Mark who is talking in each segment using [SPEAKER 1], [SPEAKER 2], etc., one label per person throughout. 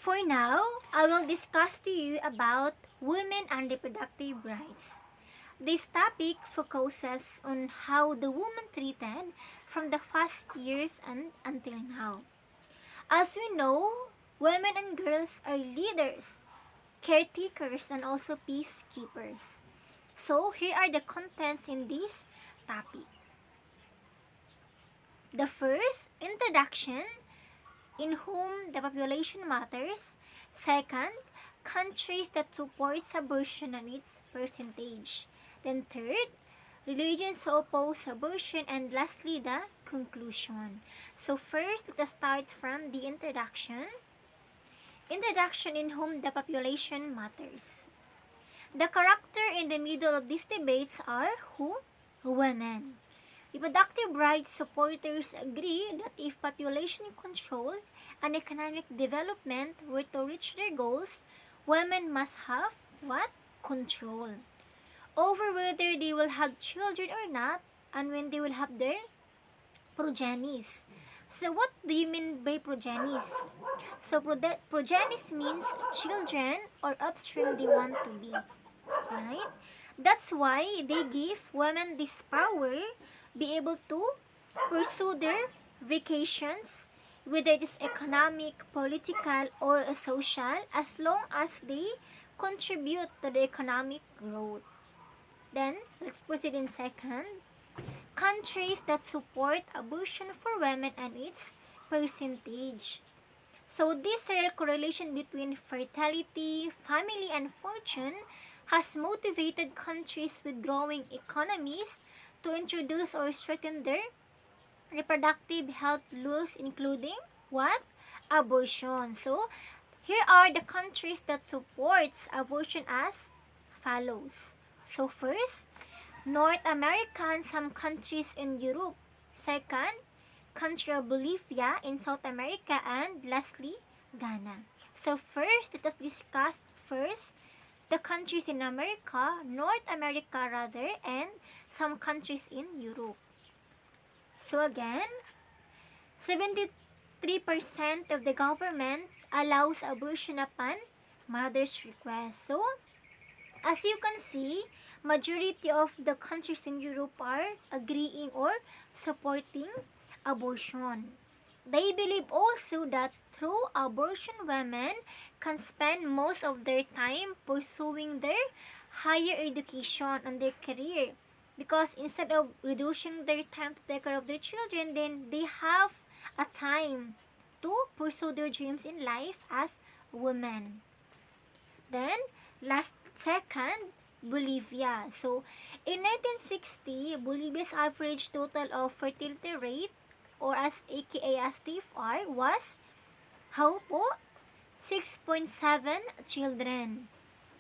[SPEAKER 1] For now, I will discuss to you about women and reproductive rights. This topic focuses on how the woman treated from the first years and until now. As we know, women and girls are leaders, caretakers, and also peacekeepers. So here are the contents in this topic. The first, introduction, in whom the population matters. Second, countries that support abortion and its percentage. Then third, religions who oppose abortion, and lastly the conclusion. So first, let us start from the introduction. Introduction, in whom the population matters. The character in the middle of these debates are who? Women. Reproductive rights supporters agree that if population control and economic development were to reach their goals, women must have what? Control over whether they will have children or not, and when they will have their progenies. So what do you mean by progenies? So progenies means children or offspring they want to be. Right? That's why they give women this power, be able to pursue their vacations, whether it is economic, political, or social, as long as they contribute to the economic growth. Then, let's proceed in second. Countries that support abortion for women and its percentage. So this direct correlation between fertility, family, and fortune has motivated countries with growing economies to introduce or strengthen their reproductive health laws, including what? Abortion. So here are the countries that supports abortion as follows. So first, North America and some countries in Europe. Second, country of Bolivia in South America, and lastly, Ghana. So first, let us discuss first the countries in America, North America rather, and some countries in Europe. So again, 73% of the government allows abortion upon mother's request. So, as you can see, majority of the countries in Europe are agreeing or supporting abortion. They believe also that through abortion, women can spend most of their time pursuing their higher education and their career, because instead of reducing their time to take care of their children, then they have a time to pursue their dreams in life as women. Then, last second, Bolivia. So, in 1960, Bolivia's average total of fertility rate, or as aka as TFR, was how po? 6.7 children.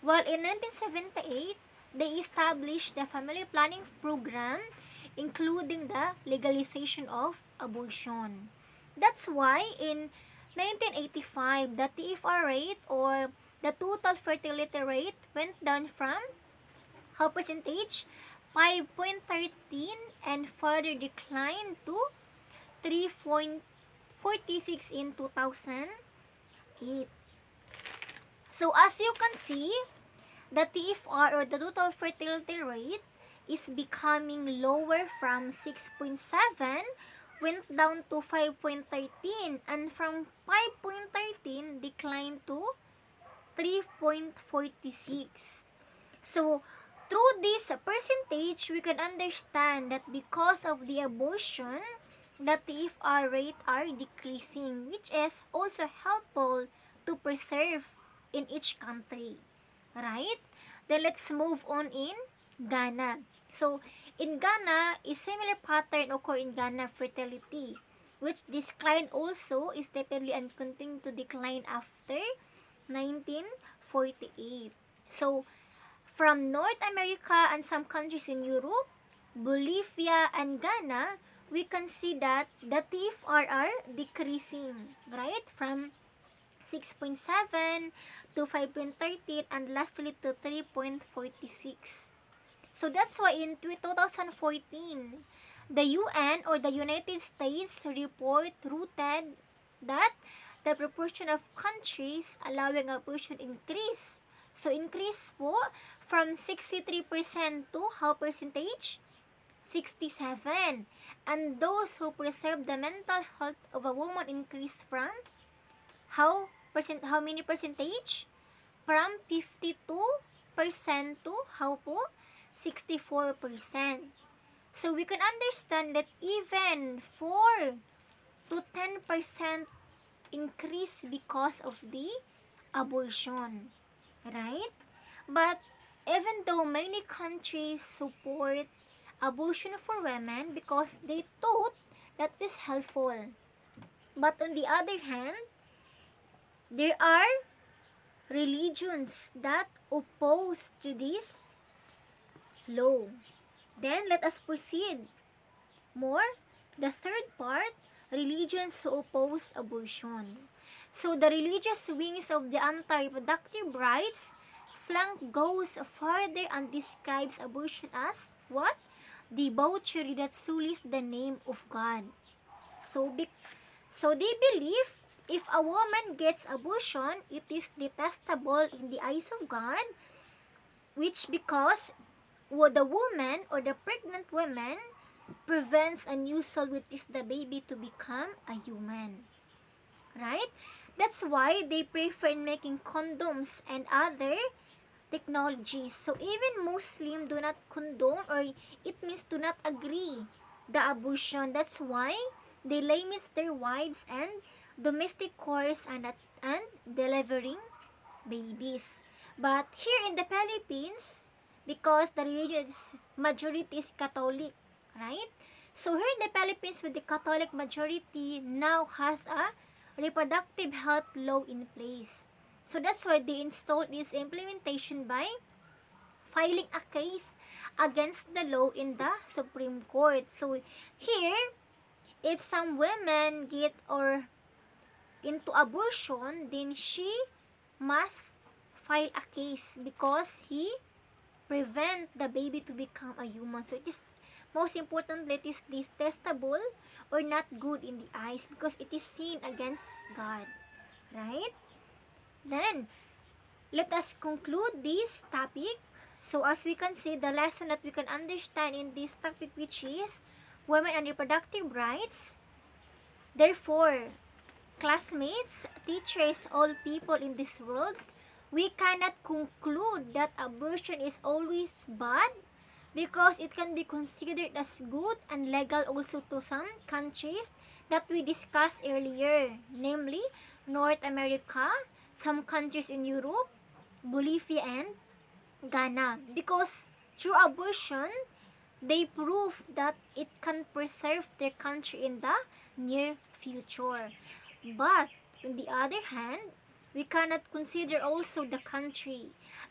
[SPEAKER 1] While in 1978, they established the family planning program, including the legalization of abortion. That's why in 1985, the TFR rate, or the total fertility rate, went down from how percentage? 5.13, and further declined to 3.46 in 2008. So as you can see, the TFR, or the total fertility rate, is becoming lower from 6.7 went down to 5.13, and from 5.13 declined to 3.46. So through this percentage, we can understand that because of the abortion, the TFR rate are decreasing, which is also helpful to preserve in each country. Right? Then let's move on in Ghana. So, in Ghana, a similar pattern occur in Ghana fertility, which declined also steadily and continued to decline after 1948. So, from North America and some countries in Europe, Bolivia, and Ghana, we can see that the TFR are decreasing, right? From 6.7 to 5.13, and lastly to 3.46. So that's why in 2014, the UN, or the United States report rooted that the proportion of countries allowing abortion increase. So, increase po from 63% to how percentage? 67. And those who preserve the mental health of a woman increase from how many percentage? From 52% to how po? 64%. So we can understand that even 4 to 10% increase because of the abortion, right? But even though many countries support abortion for women because they thought that is helpful, but on the other hand, there are religions that oppose to this law. Then let us proceed more. The third part, religions who oppose abortion. So the religious wings of the anti-reproductive rights flank goes further and describes abortion as what? Debauchery that sullies the name of God. So they believe if a woman gets abortion, it is detestable in the eyes of God, which because the woman or the pregnant woman prevents a new soul, which is the baby, to become a human. Right? That's why they prefer making condoms and other technologies. So even Muslims do not condone, or it means do not agree the abortion. That's why they limit their wives and domestic chores and delivering babies. But here in the Philippines, because the religious majority is Catholic, right? So here in the Philippines, with the Catholic majority, now has a reproductive health law in place. So that's why they installed this implementation by filing a case against the law in the Supreme Court. So here, if some women get or into abortion, then she must file a case because he prevent the baby to become a human. So it is most importantly, it is detestable or not good in the eyes because it is sin against God, right? Then let us conclude this topic. So as we can see, the lesson that we can understand in this topic, which is women and reproductive rights. Therefore, classmates, teachers, all people in this world, we cannot conclude that abortion is always bad because it can be considered as good and legal also to some countries that we discussed earlier, namely North America, some countries in Europe, Bolivia, and Ghana. Because through abortion, they prove that it can preserve their country in the near future. But on the other hand, we cannot consider also the country,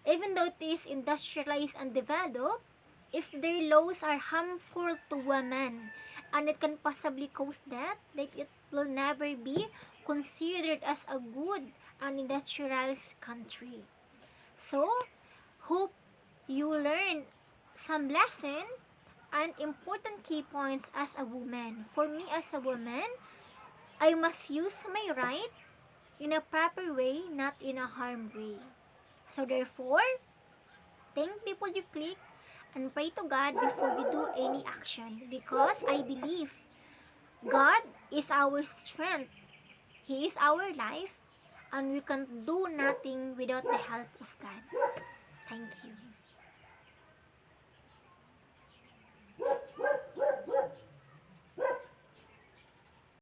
[SPEAKER 1] even though it is industrialized and developed, if their laws are harmful to women and it can possibly cause death, like it will never be considered as a good and industrialized country. So, hope you learn some lesson and important key points as a woman. For me as a woman, I must use my right in a proper way, not in a harm way. So therefore, thank people you click and pray to God before you do any action, because I believe God is our strength. He is our life, and we can do nothing without the help of God. Thank you.